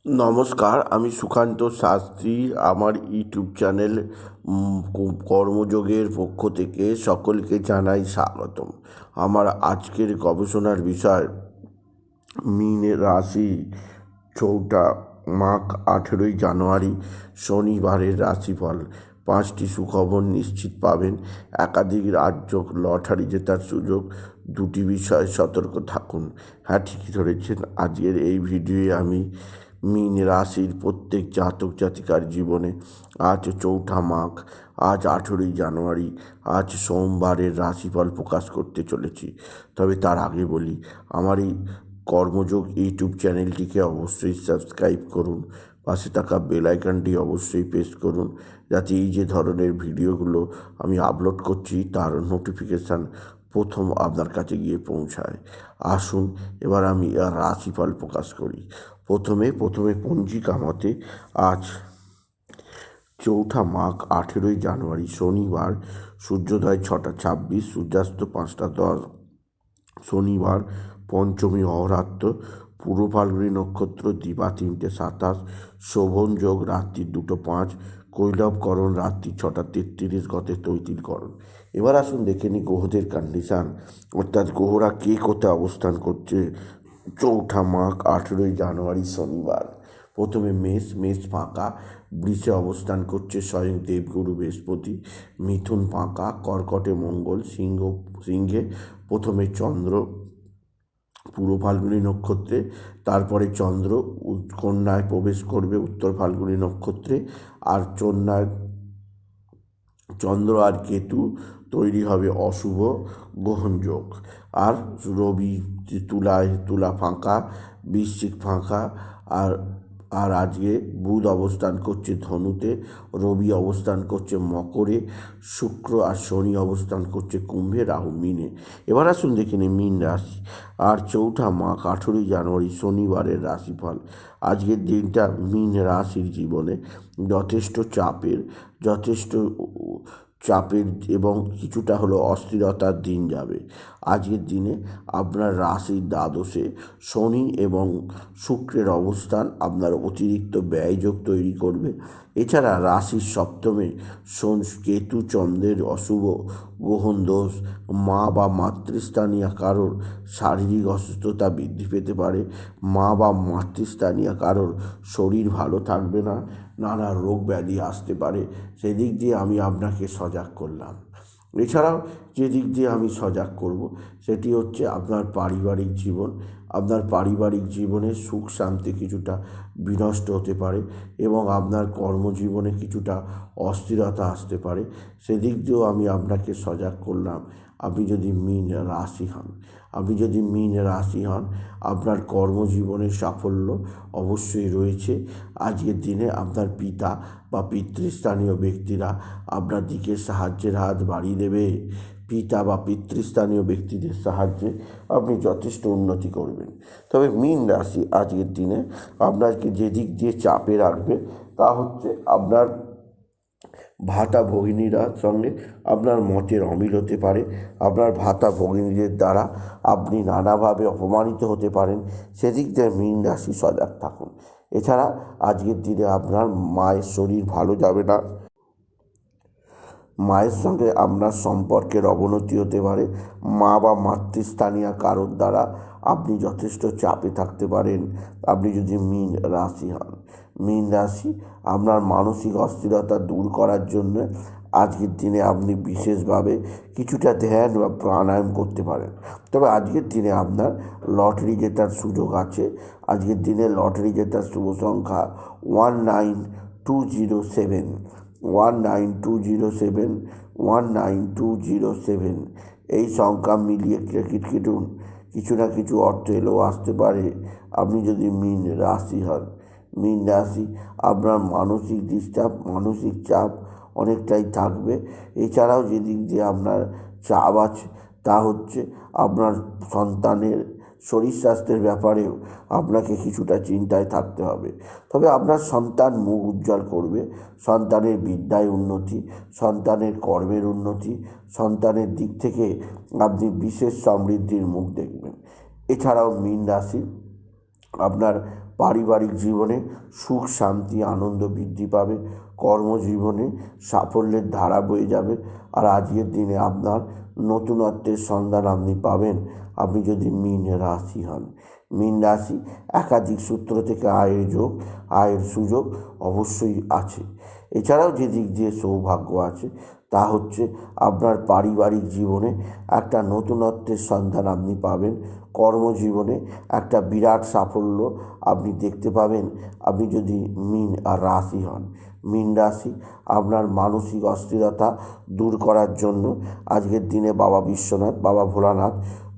নমস্কার, আমি সুকান্ত শাস্ত্রী। আমার ইউটিউব চ্যানেল কর্মযোগের পক্ষ থেকে সকলকে জানাই স্বাগতম। আমার আজকের গবেষণার বিষয় মীন রাশি, 4 মাঘ 18 জানুয়ারি শনিবারের রাশিফল। 5টি সুখবর নিশ্চিত পাবেন, একাধিক রাজ্য লটারি জেতার সুযোগ, 2টি বিষয়ে সতর্ক থাকুন। হ্যাঁ, ঠিকই ধরেছেন। আজকের এই ভিডিওয়ে আমি মীন রাশির প্রত্যেক জাতক জাতিকার জীবনে আজ 4 মাঘ, আজ 18 জানুয়ারি, আজ সোমবারের রাশিফল প্রকাশ করতে চলেছি। তবে তার আগে বলি, আমার এই কর্মযোগ ইউটিউব চ্যানেলটিকে অবশ্যই সাবস্ক্রাইব করুন, পাশে থাকা বেল আইকনটি অবশ্যই প্রেস করুন, যাতে এই যে ধরনের ভিডিওগুলো আমি আপলোড করছি তার নোটিফিকেশান প্রথম আপনার কাছে গিয়ে পৌঁছায়। আসুন এবার আমি রাশিফল প্রকাশ করি। প্রথমে পঞ্জিকা মতে আজ 4 মাঘ 18 জানুয়ারি শনিবার, সূর্যোদয় 6টা 26, সূর্যাস্ত 5টা 10, শনিবার পঞ্চমী অহরাত্র, পূর্ব ফাল্গুনী নক্ষত্র, দিবা 3টে 27, শোভন যোগ রাত্রি 2টো 5, কৈলবকরণ রাত্রি 6টা 33, গতে তৈতিলকরণ। এবার আসুন দেখে নিই গ্রহদের কন্ডিশান, অর্থাৎ গ্রহরা কে কোথায় অবস্থান করছে 4 মাঘ 18 জানুয়ারি শনিবার। প্রথমে মেষ ফাঁকা, বৃষে অবস্থান করছে স্বয়ং দেবগুরু বৃহস্পতি, মিথুন ফাঁকা, কর্কটে মঙ্গল, সিংহে প্রথমে চন্দ্র পূর্ব ফাল্গুনী নক্ষত্রে, তারপরে চন্দ্র কন্যায় প্রবেশ করবে উত্তর ফাল্গুনী নক্ষত্রে, আর চন্দ্র আর কেতু তৈরি হবে অশুভ গ্রহণযোগ। আর রবি তুলা ফাঁকা, বৃশ্চিক ফাঁকা, আর আর আজকে বুধ অবস্থান করছে ধনুতে, রবি অবস্থান করছে মকরে, শুক্র আর শনি অবস্থান করছে কুম্ভে, রাহু মিনে। এবার আসুন দেখে নিই মীন রাশি। আর 4 মাঘ 18 জানুয়ারি শনিবারের রাশিফল। আজকের দিনটা মীন রাশির জীবনে যথেষ্ট চাপের এবং কিছুটা হলো অস্থিরতার দিন যাবে। আজকের দিনে আপনার রাশির দ্বাদশে শনি এবং শুক্রের অবস্থান আপনার অতিরিক্ত ব্যয়যোগ তৈরি করবে। এছাড়া রাশির সপ্তমে কেতু চন্দ্রের অশুভ গ্রহণ দোষ মা বা মাতৃস্থানীয় কারোর শারীরিক অসুস্থতা বৃদ্ধি পেতে পারে। মা বা মাতৃস্থানীয় কারোর শরীর ভালো থাকবে না, নানা রোগ ব্যাধি আসতে পারে। সেদিক দিয়ে আমি আপনাকে সজাগ করলাম। এছাড়াও যে দিক দিয়ে আমি সজাগ করব সেটি হচ্ছে আপনার পারিবারিক জীবন। আপনার পারিবারিক জীবনে সুখ শান্তি কিছুটা বিনষ্ট হতে পারে এবং আপনার কর্মজীবনে কিছুটা অস্থিরতা আসতে পারে। সেদিক দিয়েও আমি আপনাকে সজাগ করলাম। আপনি যদি মীন রাশি হন, আপনার কর্মজীবনের সাফল্য অবশ্যই রয়েছে। আজকের দিনে আপনার পিতা বা পিতৃস্থানীয় ব্যক্তিরা আপনার দিকে সাহায্যের হাত বাড়িয়ে দেবে। পিতা বা পিতৃস্থানীয় ব্যক্তিদের সাহায্যে আপনি যথেষ্ট উন্নতি করবেন। তবে মীন রাশি আজকের দিনে আপনাকে যে দিক দিয়ে চাপে রাখবে তা হচ্ছে আপনার ভাতা ভগিনীরা সঙ্গে আপনার মতের অমিল হতে পারে। আপনার ভাতা ভগিনীদের দ্বারা আপনি নানাভাবে অপমানিত হতে পারেন। সেদিক দিয়ে মীন রাশি সজাগ থাকুন। এছাড়া আজকের দিনে আপনার মায়ের শরীর ভালো যাবে না, মায়ের সঙ্গে আপনার সম্পর্কের অবনতি হতে পারে। মা বা মাতৃস্থানীয় কারোর দ্বারা আপনি যথেষ্ট চাপে থাকতে পারেন আপনি যদি মীন রাশি হন। মীন রাশি আপনার মানসিক অস্থিরতা দূর করার জন্য আজকের দিনে আপনি বিশেষভাবে কিছুটা ধ্যান বা প্রাণায়াম করতে পারেন। তবে আজকের দিনে আপনার লটারি জেতার সুযোগ আছে। আজকের দিনে লটারি জেতার শুভ সংখ্যা 19207, 19207, 19207। এই সংখ্যা মিলিয়ে কেটুন, কিছু না কিছু অর্থ এলেও আসতে পারে আপনি যদি মীন রাশি হন। মীন রাশি আপনার মানসিক চাপ অনেকটাই থাকবে। এছাড়াও যেদিক দিয়ে আপনার চাপ আছে তা হচ্ছে আপনার সন্তানের শরীর স্বাস্থ্যের ব্যাপারেও আপনাকে কিছুটা চিন্তায় থাকতে হবে। তবে আপনার সন্তান মুখ উজ্জ্বল করবে। সন্তানের বিদ্যায় উন্নতি, সন্তানের কর্মের উন্নতি, সন্তানের দিক থেকে আপনি বিশেষ সমৃদ্ধির মুখ দেখবেন। এছাড়াও মীন রাশি আপনার পারিবারিক জীবনে সুখ শান্তি আনন্দ বৃদ্ধি পাবে, কর্মজীবনে সাফল্যের ধারা বয়ে যাবে। আর আজকের দিনে আপনার নতুনত্বের সন্ধান আপনি পাবেন আপনি যদি মীন রাশি হন। মীন রাশি একাধিক সূত্র থেকে আয়ের সুযোগ অবশ্যই আছে। এছাড়াও যে দিক দিয়ে সৌভাগ্য আছে তা হচ্ছে আপনার পারিবারিক জীবনে একটা নতুনত্বের সন্ধান আপনি পাবেন, কর্মজীবনে একটা বিরাট সাফল্য আপনি দেখতে পাবেন আপনি যদি মীন রাশি হন। মীন রাশি আপনার মানসিক অস্থিরতা দূর করার জন্য আজকের দিনে বাবা বিশ্বনাথ, বাবা ভোলানাথ,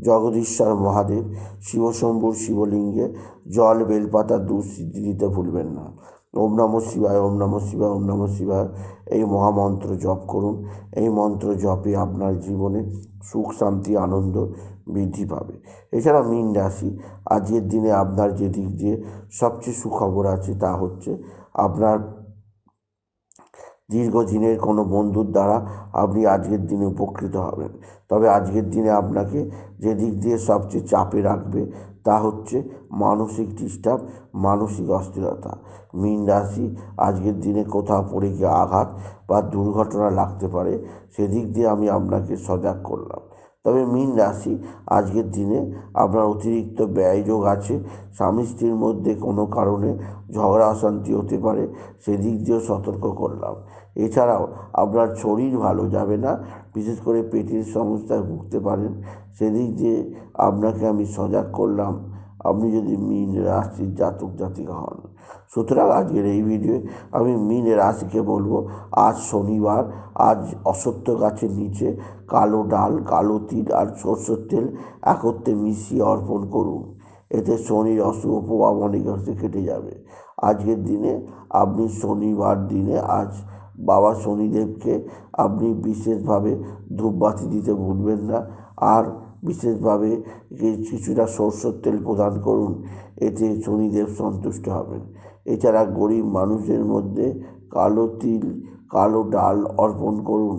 জগদীশ্বর মহাদেব, শিবশম্ভুর শিবলিঙ্গে জল বেলপাতা দুঃসিদ্ধি দিতে ভুলবেন না। ওম নমঃ শিবায়, ওম নমঃ শিবায়, ওম নমঃ শিবায় এই মহামন্ত্র জপ করুন। এই মন্ত্র জপে আপনার জীবনে সুখ শান্তি আনন্দ বৃদ্ধি পাবে। এছাড়া মীন রাশি আজকের দিনে আপনার যে দিক দিয়ে সবচেয়ে সুখবর আছে তা হচ্ছে আপনার দীর্ঘদিনের কোনো বন্ধুর দ্বারা আপনি আজকের দিনে উপকৃত হবেন। তবে আজকের দিনে আপনাকে যে দিক দিয়ে সবচেয়ে চাপে রাখবে তা হচ্ছে মানসিক ডিস্টার্ব, মানসিক অস্থিরতা। মীন রাশি আজকের দিনে কোথাও পড়ে গিয়ে আঘাত বা দুর্ঘটনা লাগতে পারে, সেদিক দিয়ে আমি আপনাকে সজাগ করলাম। তবে মীন রাশি আজকের দিনে আপনার অতিরিক্ত ব্যয়যোগ আছে, স্বামী স্ত্রীর মধ্যে কোনো কারণে ঝগড়া অশান্তি হতে পারে, সেদিক দিয়েও সতর্ক করলাম। এছাড়াও আপনার শরীর ভালো যাবে না, বিশেষ করে পেটের সমস্যায় ভুগতে পারেন, সেদিক দিয়ে আপনাকে আমি সজাগ করলাম আপনি যদি মীন রাশির জাতক জাতিকা হন। সুতরাং আজকের এই ভিডিওয়ে আমি মীন রাশিকে বলবো, আজ শনিবার, আজ অশ্বত্থ গাছের নিচে কালো ডাল, কালো তিল আর সরষের তেল একত্রে মিশিয়ে অর্পণ করুন। এতে শনির অশুভ প্রভাব অনেকাংশে কেটে যাবে। আজকের দিনে আপনি শনিবার দিনে আজ বাবা শনিদেবকে আপনি বিশেষভাবে ধূপবাতি দিতে ভুলবেন না। আর বিশেষভাবে কিছুটা সরষের তেল প্রদান করুন, এতে শনিদেব সন্তুষ্ট হবেন। এছাড়া গরিব মানুষের মধ্যে কালো তিল, কালো ডাল অর্পণ করুন।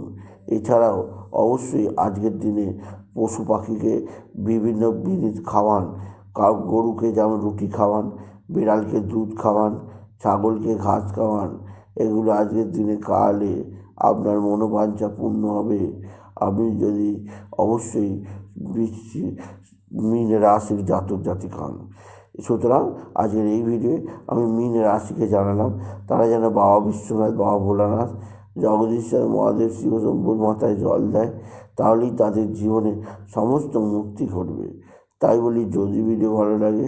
এছাড়াও অবশ্যই আজকের দিনে পশু পাখিকে বিভিন্ন জিনিস খাওয়ান। গরুকে যেমন রুটি খাওয়ান, বিড়ালকে দুধ খাওয়ান, ছাগলকে ঘাস খাওয়ান। এগুলো আজকের দিনে খাওয়ালে আপনার মনোবাঞ্ছা পূর্ণ হবে। আপনি যদি অবশ্যই মীন রাশির জাতক জাতিকা হন। সুতরাং আজকের এই ভিডিওয়ে আমি মীন রাশিকে জানালাম তারা যেন বাবা বিশ্বনাথ, বাবা ভোলানাথ, জগদীশ্বর মহাদেব, শিবশম্ভুর মাথায় জল দেয়, তাহলেই তাদের জীবনে সমস্ত মুক্তি ঘটবে। তাই বলি, যদি ভিডিও ভালো লাগে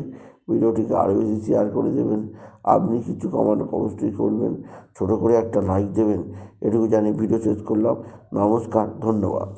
ভিডিওটিকে আরও বেশি শেয়ার করে দেবেন। আপনি কিছু কমেন্ট অবশ্যই করবেন, ছোটো করে একটা লাইক দেবেন। এটুকু জানিয়ে ভিডিও শেষ করলাম। নমস্কার, ধন্যবাদ।